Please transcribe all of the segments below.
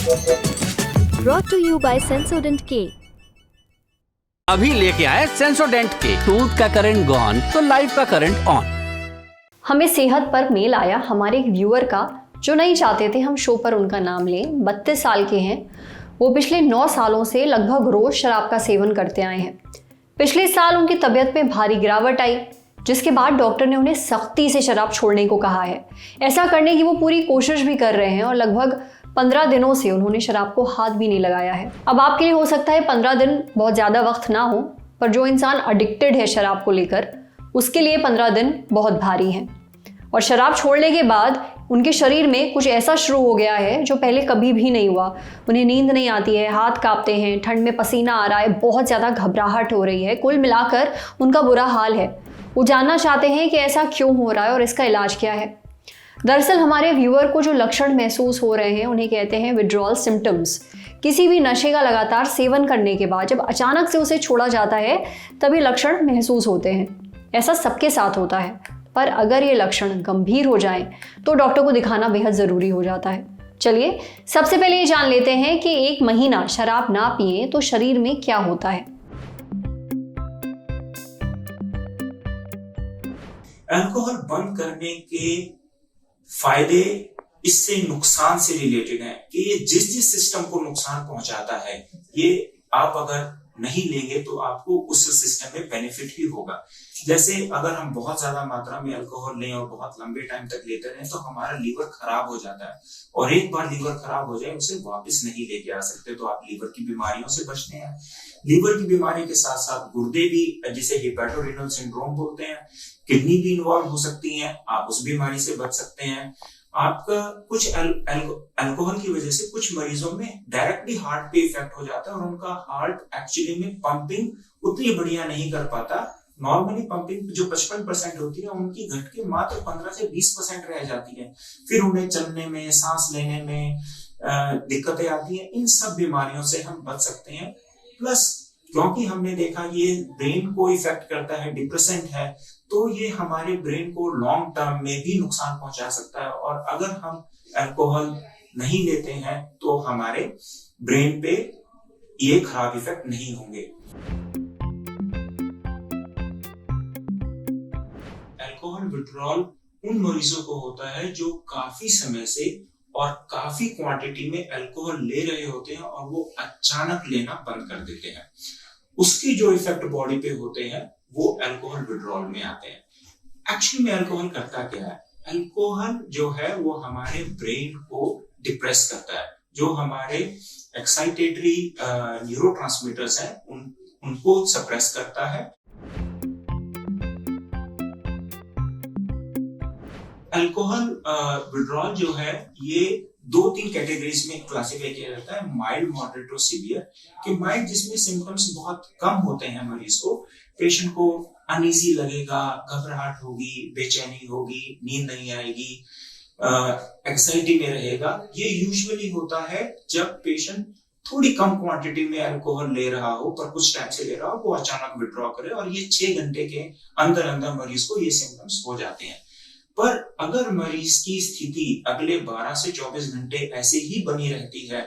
Brought to you by Sensodent K। अभी लेके आए सेंसोडेंट के। टूथ का करंट गॉन तो लाइफ का करंट ऑन। हमें सेहत पर मेल आया हमारे एक व्यूअर का, जो नहीं चाहते थे हम शो पर उनका नाम लें। 32 साल के हैं वो। पिछले 9 सालों से लगभग रोज शराब का सेवन करते आए हैं। पिछले साल उनकी तबीयत में भारी गिरावट आई, जिसके बाद डॉक्टर ने उन्हें सख्ती से शराब छोड़ने को कहा है। ऐसा करने की वो पूरी कोशिश भी कर रहे हैं और लगभग 15 दिनों से उन्होंने शराब को हाथ भी नहीं लगाया है। अब आपके लिए हो सकता है 15 दिन बहुत ज़्यादा वक्त ना हो, पर जो इंसान एडिक्टेड है शराब को लेकर, उसके लिए 15 दिन बहुत भारी हैं। और शराब छोड़ने के बाद उनके शरीर में कुछ ऐसा शुरू हो गया है जो पहले कभी भी नहीं हुआ। उन्हें नींद नहीं आती है, हाथ कांपते हैं, ठंड में पसीना आ रहा है, बहुत ज़्यादा घबराहट हो रही है। कुल मिलाकर उनका बुरा हाल है। वो जानना चाहते हैं कि ऐसा क्यों हो रहा है और इसका इलाज क्या है। दरअसल हमारे व्यूअर को जो लक्षण महसूस हो रहे हैं उन्हें कहते हैं विड्रॉल सिम्टम्स। किसी भी नशे का लगातार सेवन करने के बाद जब अचानक से उसे छोड़ा जाता है तभी लक्षण महसूस होते हैं। ऐसा सबके साथ होता है, पर अगर ये लक्षण गंभीर हो जाएं तो डॉक्टर को दिखाना बेहद ज़रूरी हो जाता है। चलिए सबसे पहले ये जान लेते हैं कि 1 महीना शराब ना पिए तो शरीर में क्या होता है। अल्कोहल बंद करने के फायदे इससे नुकसान से रिलेटेड है कि ये जिस सिस्टम को नुकसान पहुंचाता है, ये आप अगर नहीं लेंगे तो आपको उस सिस्टम में बेनिफिट ही होगा। जैसे अगर हम बहुत ज्यादा मात्रा में अल्कोहल लें और बहुत लंबे टाइम तक लेते रहें तो हमारा लीवर खराब हो जाता है, और एक बार लीवर खराब हो जाए उसे वापस नहीं लेके आ सकते। तो आप लीवर की बीमारियों से बचते हैं। लीवर की बीमारी के साथ साथ गुर्दे भी, जिसे हेपेटोरेनल सिंड्रोम बोलते हैं, किडनी भी इन्वॉल्व हो सकती हैं, आप उस बीमारी से बच सकते हैं। आपका कुछ अल्कोहल की वजह से कुछ मरीजों में डायरेक्टली हार्ट पे इफेक्ट हो जाता है और उनका हार्ट एक्चुअली में पंपिंग उतनी बढ़िया नहीं कर पाता। नॉर्मली पंपिंग जो 55% होती है उनकी घट के मात्र 15 से 20% रह जाती है। फिर उन्हें चलने में, सांस लेने में दिक्कतें आती हैं। इन सब बीमारियों से हम बच सकते हैं। प्लस क्योंकि हमने देखा ये ब्रेन को इफेक्ट करता है, डिप्रेसेंट है, तो ये हमारे ब्रेन को लॉन्ग टर्म में भी नुकसान पहुंचा सकता है। और अगर हम अल्कोहल नहीं लेते हैं तो हमारे ब्रेन पे ये खराब इफेक्ट नहीं होंगे। अल्कोहल विड्रॉल उन मरीजों को होता है जो काफी समय से और काफी क्वांटिटी में अल्कोहल ले रहे होते हैं और वो अचानक लेना बंद कर देते हैं। उसकी जो इफेक्ट बॉडी पे होते हैं वो अल्कोहल विड्रॉल में आते हैं। एक्चुअली में अल्कोहल करता क्या है? अल्कोहल जो है वो हमारे ब्रेन को डिप्रेस करता है। जो हमारे एक्साइटेटरी न्यूरोट्रांसमीटर्स हैं उनको सप्रेस करता है। अल्कोहल विड्रॉल जो है ये 2-3 कैटेगरीज में क्लासिफाई किया जाता है, माइल्ड, मॉडरेट और सीवियर। कि माइल्ड जिसमें सिम्टम्स बहुत कम होते हैं, मरीज को, पेशेंट को अनईजी लगेगा, घबराहट होगी, बेचैनी होगी, नींद नहीं आएगी, एंग्जाइटी में रहेगा। ये यूजुअली होता है जब पेशेंट थोड़ी कम क्वांटिटी में अल्कोहल ले रहा हो, पर कुछ टाइम से ले रहा हो, वो अचानक विड्रॉ करे और ये 6 घंटे के अंदर अंदर मरीज को ये सिम्टम्स हो जाते हैं। पर अगर मरीज की स्थिति अगले 12 से 24 घंटे ऐसे ही बनी रहती है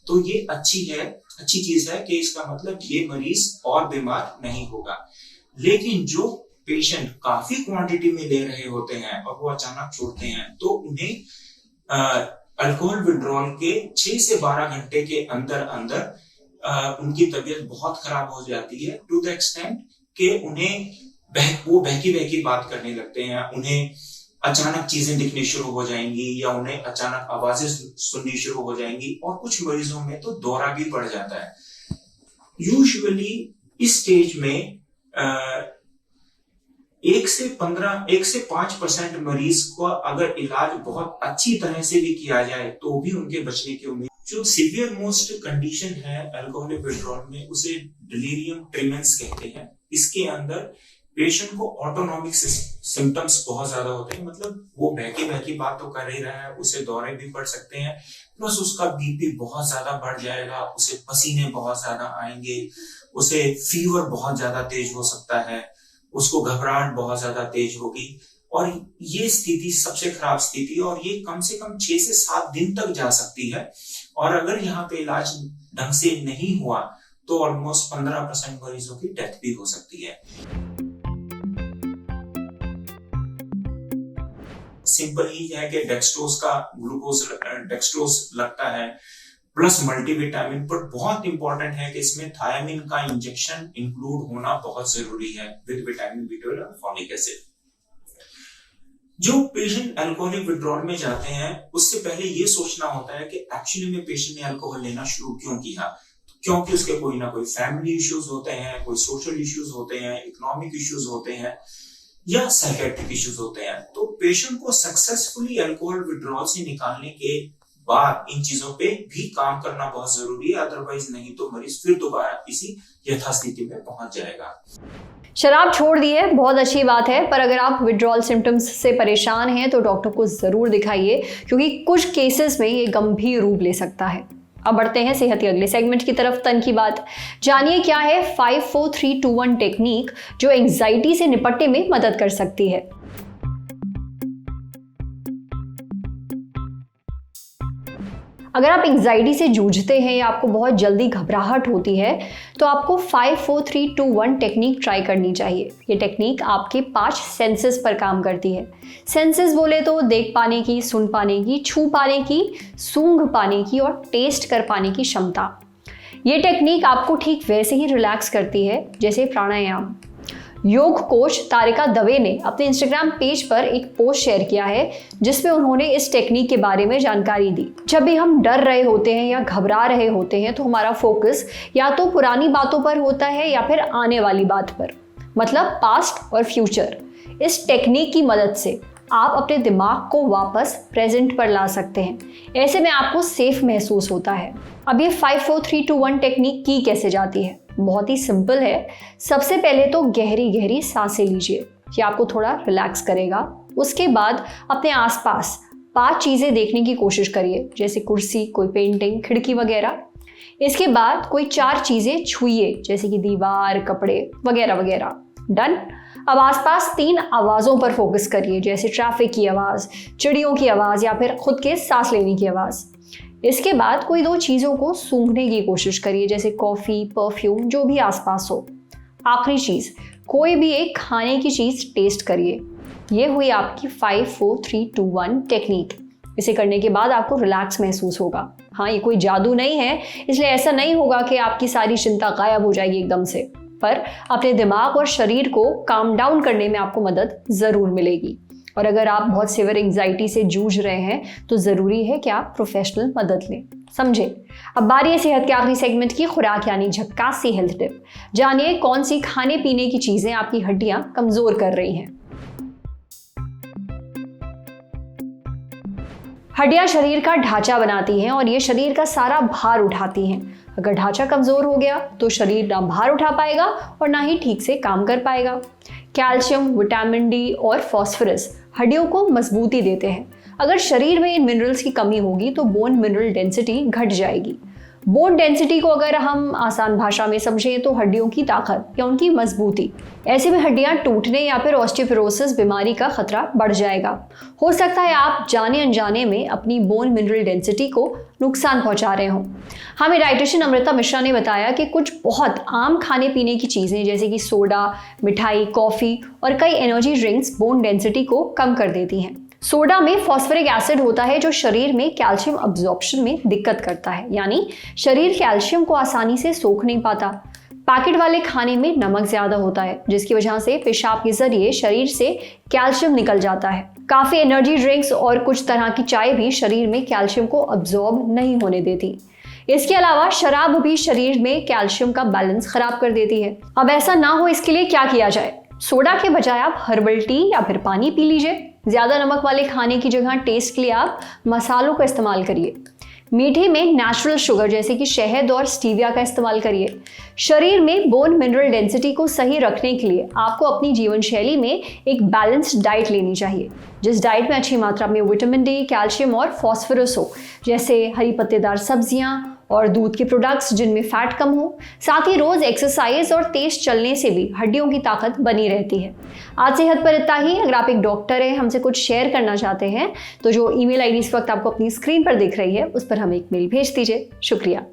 तो ये अच्छी चीज है कि इसका मतलब ये मरीज और बीमार नहीं होगा। लेकिन जो पेशेंट काफी क्वांटिटी में ले रहे होते हैं और वो अचानक छोड़ते हैं तो उन्हें अल्कोहल विड्रॉल के 6 से 12 घंटे के अंदर अंदर उनकी तबीयत बहुत खराब हो जाती है, टू द एक्सटेंट कि उन्हें वो बहकी बात करने लगते हैं, उन्हें अचानक चीजें दिखनी शुरू हो जाएंगी या उन्हें अचानक आवाजें सुननी शुरू हो जाएंगी, और कुछ मरीजों में तो दौरा भी पड़ जाता है। यूजुअली इस स्टेज में 1 से 5% मरीज को अगर इलाज बहुत अच्छी तरह से भी किया जाए तो भी उनके बचने की उम्मीद। जो सीवियर मोस्ट कंडीशन है अल्कोहलिक विड्रॉल में उसे डिलीरियम ट्रेमेंस कहते हैं। इसके अंदर पेशेंट को ऑटोनॉमिक सिम्टम्स बहुत ज्यादा होते हैं, मतलब वो बहकी बात तो कर ही रहा है, उसे दौरे भी पड़ सकते हैं, प्लस उसका बीपी बहुत ज्यादा बढ़ जाएगा, उसे पसीने बहुत ज्यादा आएंगे, उसे फीवर बहुत ज्यादा तेज हो सकता है, उसको घबराहट बहुत ज्यादा तेज होगी और ये स्थिति सबसे खराब स्थिति, और ये कम से कम 6 से 7 दिन तक जा सकती है। और अगर यहाँ पे इलाज ढंग से नहीं हुआ तो ऑलमोस्ट 15% मरीजों की डेथ भी हो सकती है। सिंपल ही है कि डेक्सट्रोज लगता है प्लस मल्टीविटामिन, पर बहुत इंपॉर्टेंट है कि इसमें थायामिन का इंजेक्शन इंक्लूड होना बहुत जरूरी है विद विटामिन B12 और फॉलिक एसिड। जो पेशेंट अल्कोहलिक विड्रॉल में जाते हैं उससे पहले ये सोचना होता है कि एक्चुअली में पेशेंट ने अल्कोहल लेना शुरू क्यों किया, क्योंकि उसके कोई ना कोई फैमिली इश्यूज होते हैं, कोई सोशल इश्यूज होते हैं, इकोनॉमिक इश्यूज होते हैं या साइकेट्रिक इश्यूज होते हैं। तो पेशेंट को सक्सेसफुली अल्कोहल विड्रॉल से निकालने के बाद इन चीजों पे भी काम करना बहुत जरूरी है, अदरवाइज नहीं तो मरीज फिर दोबारा इसी यथास्थिति में पहुंच जाएगा। शराब छोड़ दी है, बहुत अच्छी बात है, पर अगर आप विड्रॉल सिम्टम्स से परेशान हैं तो डॉक्टर को ज़रूर दिखाइए, क्योंकि कुछ केसेस में ये गंभीर रूप ले सकता है। अब बढ़ते हैं सेहत के अगले सेगमेंट की तरफ, तन की बात। जानिए क्या है 5-4-3-2-1 टेक्निक जो एंजाइटी से निपटने में मदद कर सकती है। अगर आप एंजाइटी से जूझते हैं या आपको बहुत जल्दी घबराहट होती है तो आपको 5-4-3-2-1 टेक्निक ट्राई करनी चाहिए। ये टेक्निक आपके 5 सेंसेस पर काम करती है। सेंसेस बोले तो देख पाने की, सुन पाने की, छू पाने की, सूंघ पाने की और टेस्ट कर पाने की क्षमता। ये टेक्निक आपको ठीक वैसे ही रिलैक्स करती है जैसे प्राणायाम। योग कोच तारिका दवे ने अपने इंस्टाग्राम पेज पर एक पोस्ट शेयर किया है जिसमें उन्होंने इस टेक्निक के बारे में जानकारी दी। जब भी हम डर रहे होते हैं या घबरा रहे होते हैं तो हमारा फोकस या तो पुरानी बातों पर होता है या फिर आने वाली बात पर, मतलब पास्ट और फ्यूचर। इस टेक्निक की मदद से आप अपने दिमाग को वापस प्रेजेंट पर ला सकते हैं। ऐसे में आपको सेफ महसूस होता है। अब ये 5-4-3-2-1 टेक्निक की कैसे जाती है? बहुत ही सिंपल है। सबसे पहले तो गहरी गहरी सांसें लीजिए, ये आपको थोड़ा रिलैक्स करेगा। उसके बाद अपने आसपास 5 चीज़ें देखने की कोशिश करिए, जैसे कुर्सी, कोई पेंटिंग, खिड़की वगैरह। इसके बाद कोई 4 चीज़ें छुइए, जैसे कि दीवार, कपड़े वगैरह वगैरह। डन। अब आसपास 3 आवाज़ों पर फोकस करिए, जैसे ट्रैफिक की आवाज़, चिड़ियों की आवाज़ या फिर खुद के सांस लेने की आवाज़। इसके बाद कोई 2 चीज़ों को सूंघने की कोशिश करिए, जैसे कॉफ़ी, परफ्यूम, जो भी आसपास हो। आखिरी चीज़, कोई भी एक खाने की चीज़ टेस्ट करिए। ये हुई आपकी 5-4-3-2-1 टेक्निक। इसे करने के बाद आपको रिलैक्स महसूस होगा। हाँ, ये कोई जादू नहीं है, इसलिए ऐसा नहीं होगा कि आपकी सारी चिंता गायब हो जाएगी एकदम से, पर अपने दिमाग और शरीर को काम डाउन करने में आपको मदद ज़रूर मिलेगी। और अगर आप बहुत सीवियर एंजाइटी से जूझ रहे हैं तो ज़रूरी है कि आप प्रोफेशनल मदद लें। समझे? अब बारी है सेहत के आखिरी सेगमेंट की, खुराक यानी झक्कासी हेल्थ टिप। जानिए कौन सी खाने पीने की चीज़ें आपकी हड्डियां कमज़ोर कर रही हैं। हड्डियां शरीर का ढांचा बनाती हैं और ये शरीर का सारा भार उठाती हैं। अगर ढांचा कमज़ोर हो गया तो शरीर ना भार उठा पाएगा और ना ही ठीक से काम कर पाएगा। कैल्शियम, विटामिन डी और फॉस्फोरस हड्डियों को मजबूती देते हैं। अगर शरीर में इन मिनरल्स की कमी होगी तो बोन मिनरल डेंसिटी घट जाएगी। बोन डेंसिटी को अगर हम आसान भाषा में समझें तो हड्डियों की ताकत या उनकी मजबूती। ऐसे में हड्डियां टूटने या फिर ऑस्टियोपोरोसिस बीमारी का खतरा बढ़ जाएगा। हो सकता है आप जाने अनजाने में अपनी बोन मिनरल डेंसिटी को नुकसान पहुंचा रहे हों। हमें डाइटिशियन अमृता मिश्रा ने बताया कि कुछ बहुत आम खाने पीने की चीज़ें जैसे कि सोडा, मिठाई, कॉफ़ी और कई एनर्जी ड्रिंक्स बोन डेंसिटी को कम कर देती हैं। सोडा में फॉस्फोरिक एसिड होता है जो शरीर में कैल्शियम अब्जॉर्प्शन में दिक्कत करता है, यानी शरीर कैल्शियम को आसानी से सोख नहीं पाता। पैकेट वाले खाने में नमक ज्यादा होता है जिसकी वजह से पेशाब के जरिए शरीर से कैल्शियम निकल जाता है। काफ़ी एनर्जी ड्रिंक्स और कुछ तरह की चाय भी शरीर में कैल्शियम को अब्जॉर्ब नहीं होने देती। इसके अलावा शराब भी शरीर में कैल्शियम का बैलेंस खराब कर देती है। अब ऐसा ना हो इसके लिए क्या किया जाए? सोडा के बजाय आप हर्बल टी या फिर पानी पी लीजिए। ज़्यादा नमक वाले खाने की जगह टेस्ट के लिए आप मसालों का इस्तेमाल करिए। मीठे में नेचुरल शुगर जैसे कि शहद और स्टीविया का इस्तेमाल करिए। शरीर में बोन मिनरल डेंसिटी को सही रखने के लिए आपको अपनी जीवन शैली में एक बैलेंस्ड डाइट लेनी चाहिए, जिस डाइट में अच्छी मात्रा में विटामिन डी, कैल्शियम और फॉस्फोरस हो, जैसे हरी पत्तेदार सब्जियां, और दूध के प्रोडक्ट्स जिनमें फैट कम हो। साथ ही रोज एक्सरसाइज और तेज चलने से भी हड्डियों की ताकत बनी रहती है। आज सेहत पर इतना ही। अगर आप एक डॉक्टर हैं, हमसे कुछ शेयर करना चाहते हैं तो जो ईमेल आईडी इस वक्त आपको अपनी स्क्रीन पर दिख रही है उस पर हमें एक मेल भेज दीजिए। शुक्रिया।